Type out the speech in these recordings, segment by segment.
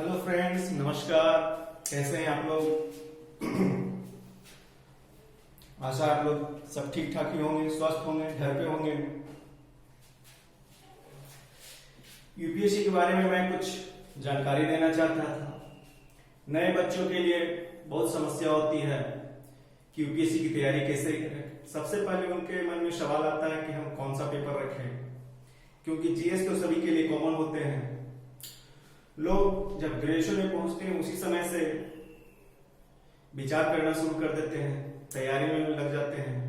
Hello friends, नमस्कार। कैसे हैं आप लोग? आशा आप लोग सब ठीक ठाक ही होंगे, स्वस्थ होंगे, घर पे होंगे। यूपीएससी के बारे में मैं कुछ जानकारी देना चाहता था। नए बच्चों के लिए बहुत समस्या होती है कि यूपीएससी की तैयारी कैसे करें। सबसे पहले उनके मन में सवाल आता है कि हम कौन सा पेपर रखें, क्योंकि जीएस तो सभी के लिए कॉमन होते हैं। लोग जब ग्रेजुएशन में पहुंचते हैं उसी समय से विचार करना शुरू कर देते हैं, तैयारी में लग जाते हैं।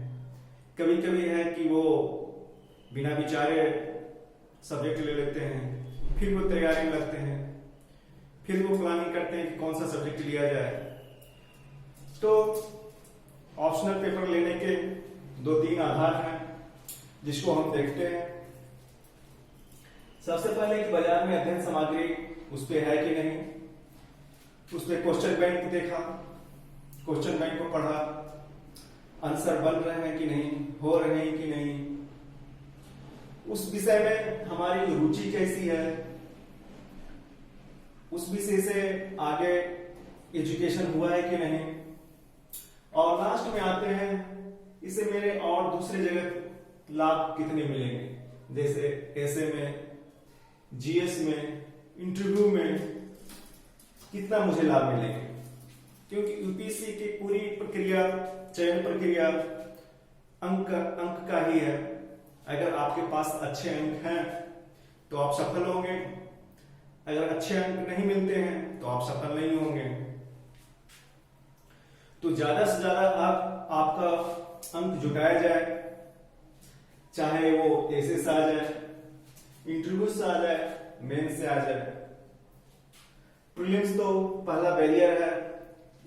कभी कभी है कि वो बिना विचारे सब्जेक्ट ले लेते हैं, फिर वो तैयारी में लगते हैं, फिर वो प्लानिंग करते हैं कि कौन सा सब्जेक्ट लिया जाए। तो ऑप्शनल पेपर लेने के 2-3 आधार हैं जिसको हम देखते हैं। सबसे पहले कि बाजार में अध्ययन सामग्री उस पे है कि नहीं, उस पे क्वेश्चन बैंक देखा, क्वेश्चन बैंक को पढ़ा, आंसर बन रहे हैं कि नहीं, हो रहे हैं कि नहीं, उस विषय में हमारी रुचि कैसी है, उस विषय से आगे एजुकेशन हुआ है कि नहीं, और लास्ट में आते हैं इससे मेरे और दूसरे जगह लाभ कितने मिलेंगे, जैसे एसए में, जीएस में, इंटरव्यू में कितना मुझे लाभ मिलेंगे। क्योंकि यूपीएससी की पूरी प्रक्रिया, चयन प्रक्रिया अंक का ही है। अगर आपके पास अच्छे अंक हैं तो आप सफल होंगे, अगर अच्छे अंक नहीं मिलते हैं तो आप सफल नहीं होंगे। तो ज्यादा से ज्यादा आपका अंक जुटाया जाए, चाहे वो एसए से आ जाए, इंटरव्यू से आ जाए, मेंस से आ जाए। प्रीलिम्स तो पहला बैरियर है,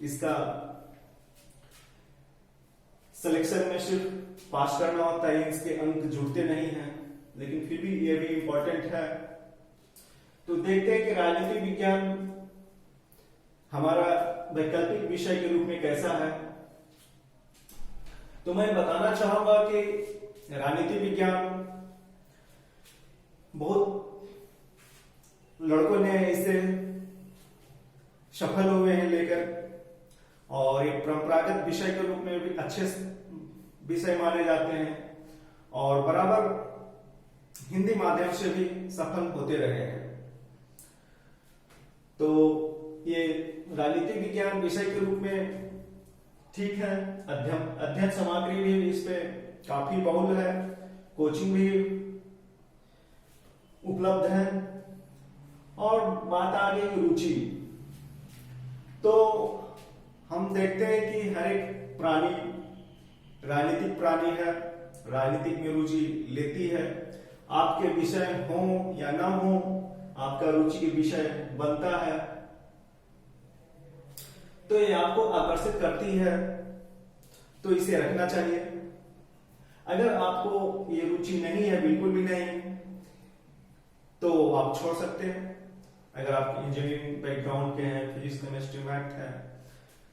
इसका सिलेक्शन में सिर्फ पास करना होता है, इसके अंक जुड़ते नहीं हैं, लेकिन फिर भी ये भी इंपॉर्टेंट है। तो देखते हैं कि राजनीति विज्ञान हमारा वैकल्पिक विषय के रूप में कैसा है। तो मैं बताना चाहूंगा कि राजनीति विज्ञान बहुत लड़कों ने इसे सफल हुए हैं लेकर, और एक परंपरागत विषय के रूप में भी अच्छे विषय माने जाते हैं, और बराबर हिंदी माध्यम से भी सफल होते रहे हैं। तो ये राजनीतिक विज्ञान विषय के रूप में ठीक है। अध्ययन सामग्री भी इस पे काफी बहुल है, कोचिंग भी उपलब्ध है। और बात आ गई रुचि, तो हम देखते हैं कि हर एक प्राणी राजनीतिक प्राणी है, राजनीतिक में रुचि लेती है। आपके विषय हो या ना हो, आपका रुचि के विषय बनता है, तो ये आपको आकर्षित करती है, तो इसे रखना चाहिए। अगर आपको ये रुचि नहीं है, बिल्कुल भी नहीं, तो आप छोड़ सकते हैं। अगर आप इंजीनियरिंग बैकग्राउंड के हैं, फिजिक्स, केमिस्ट्री, मैथ है,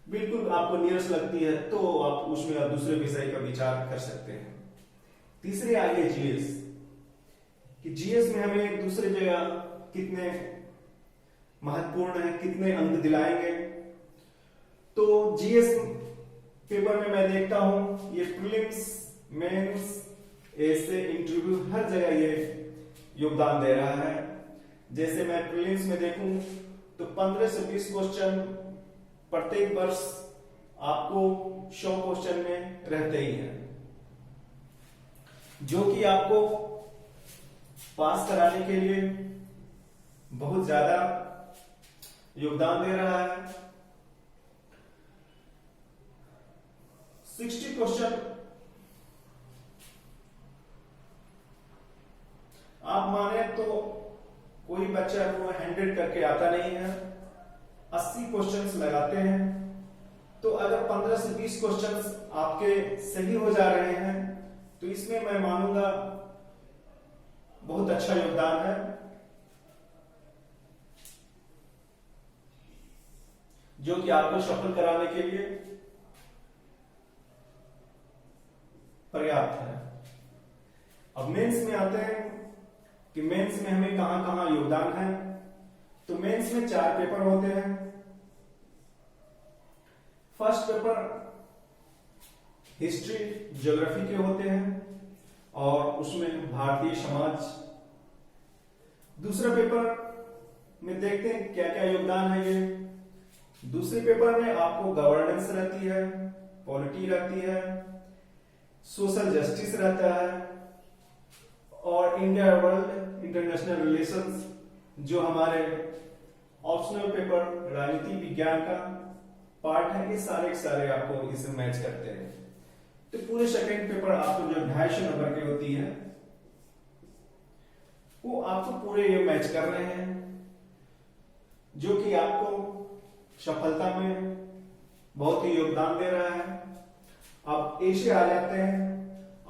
बिल्कुल आपको नीरस लगती है, तो आप उसमें आप दूसरे विषय का विचार कर सकते हैं। तीसरे आ गए जीएस, कि जीएस में हमें दूसरे जगह कितने महत्वपूर्ण है, कितने अंक दिलाएंगे। तो जीएस पेपर में मैं देखता हूं ये प्रीलिम्स, मेंस, एसए, इंटरव्यू हर जगह ये योगदान दे रहा है। जैसे मैं प्रीलिम्स में देखूं तो 15 से 20 क्वेश्चन प्रत्येक वर्ष आपको 100 क्वेश्चन में रहते ही हैं, जो कि आपको पास कराने के लिए बहुत ज्यादा योगदान दे रहा है। 60 क्वेश्चन आप माने तो कोई बच्चा को 100 करके आता नहीं है, 80 क्वेश्चंस लगाते हैं। तो अगर 15 से 20 क्वेश्चंस आपके सही हो जा रहे हैं, तो इसमें मैं मानूंगा बहुत अच्छा योगदान है, जो कि आपको सफल कराने के लिए पर्याप्त है। अब मेंस में आते हैं कि मेंस में हमें कहां कहां योगदान है। तो मेंस में 4 पेपर होते हैं। फर्स्ट पेपर हिस्ट्री ज्योग्राफी के होते हैं और उसमें भारतीय समाज। दूसरा पेपर में देखते हैं क्या क्या योगदान है ये। दूसरे पेपर में आपको गवर्नेंस रहती है, पॉलिटी रहती है, सोशल जस्टिस रहता है और इंडिया वर्ल्ड इंटरनेशनल रिलेशंस, जो हमारे ऑप्शनल पेपर राजनीति विज्ञान का पार्ट है। ये सारे के सारे आपको इसे मैच करते हैं। तो पूरे सेकंड पेपर आपको जो 250 नंबर की होती है वो आपको पूरे ये मैच कर रहे हैं, जो कि आपको सफलता में बहुत ही योगदान दे रहा है। अब ए से आ जाते हैं।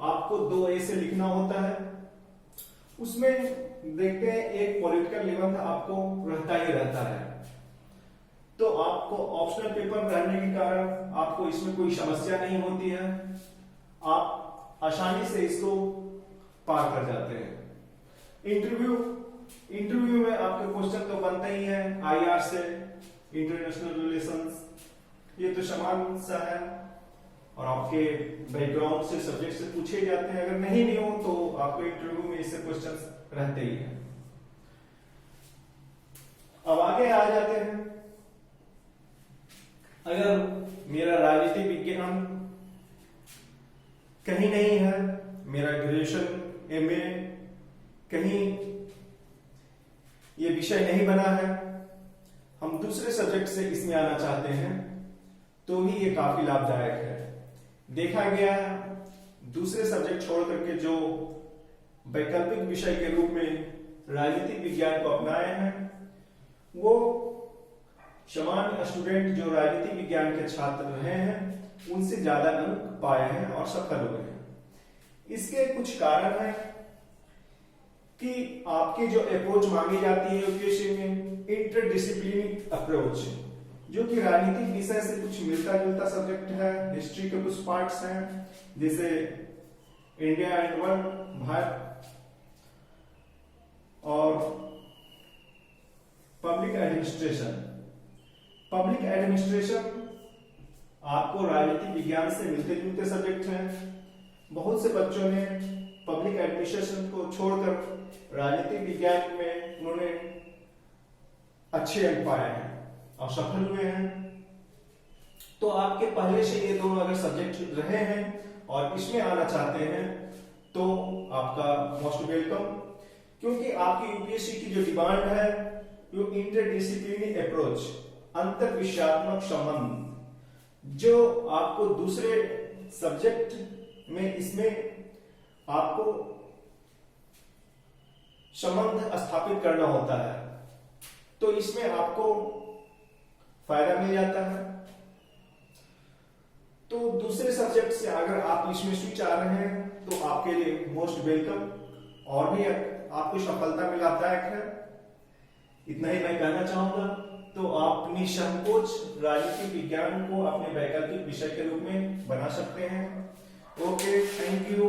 आपको 2 ए से लिखना होता है। उसमें देखते हैं एक पॉलिटिकल निबंध आपको रहता ही रहता है। तो आपको ऑप्शनल पेपर रहने के कारण आपको इसमें कोई समस्या नहीं होती है, आप आसानी से इसको पार कर जाते हैं। इंटरव्यू में आपके क्वेश्चन तो बनते ही हैं, आईआर से, इंटरनेशनल रिलेशंस, ये तो समान सा है और आपके बैकग्राउंड से, सब्जेक्ट से पूछे जाते हैं। अगर नहीं भी हो तो आपको इंटरव्यू में इससे क्वेश्चंस रहते ही हैं। अब आगे आ जाते हैं। अगर मेरा राजनीति विज्ञान कहीं नहीं है, मेरा ग्रेजुएशन एमए कहीं ये विषय नहीं बना है, हम दूसरे सब्जेक्ट से इसमें आना चाहते हैं, तो ही ये काफी लाभदायक है। देखा गया दूसरे सब्जेक्ट छोड़ करके जो वैकल्पिक विषय के रूप में राजनीतिक विज्ञान को अपनाए हैं, वो सामान्य स्टूडेंट जो राजनीतिक विज्ञान के छात्र रहे हैं उनसे ज्यादा अंक पाए हैं और सफल हुए हैं। इसके कुछ कारण हैं कि आपकी जो अप्रोच मांगी जाती है यूपीएससी में, इंटरडिसिप्लिनरी अप्रोच, जो कि राजनीतिक विषय से कुछ मिलता जुलता सब्जेक्ट है। हिस्ट्री के कुछ पार्ट्स हैं, जैसे इंडिया एंड वर्ल्ड, भारत, और पब्लिक एडमिनिस्ट्रेशन आपको राजनीतिक विज्ञान से मिलते जुलते सब्जेक्ट हैं। बहुत से बच्चों ने पब्लिक एडमिनिस्ट्रेशन को छोड़कर राजनीतिक विज्ञान में उन्होंने अच्छे अंक पाए हैं और सफल हुए हैं। तो आपके पहले से ये दोनों अगर सब्जेक्ट रहे हैं और इसमें आना चाहते हैं तो आपका मोस्ट वेलकम, क्योंकि आपकी यूपीएससी की जो डिमांड है वो इंटरडिसिप्लिनरी अप्रोच, अंतर विषयात्मक संबंध, जो आपको दूसरे सब्जेक्ट में इसमें आपको संबंध स्थापित करना होता है, तो इसमें आपको फायदा मिल जाता है। तो दूसरे सब्जेक्ट से अगर आप इसमें स्विच आ रहे हैं तो आपके लिए मोस्ट वेलकम और भी आपको सफलता में लाभदायक है। इतना ही मैं कहना चाहूंगा। तो आप निसंकोच राजनीतिक विज्ञान को अपने वैकल्पिक विषय के रूप में बना सकते हैं। Okay, thank you.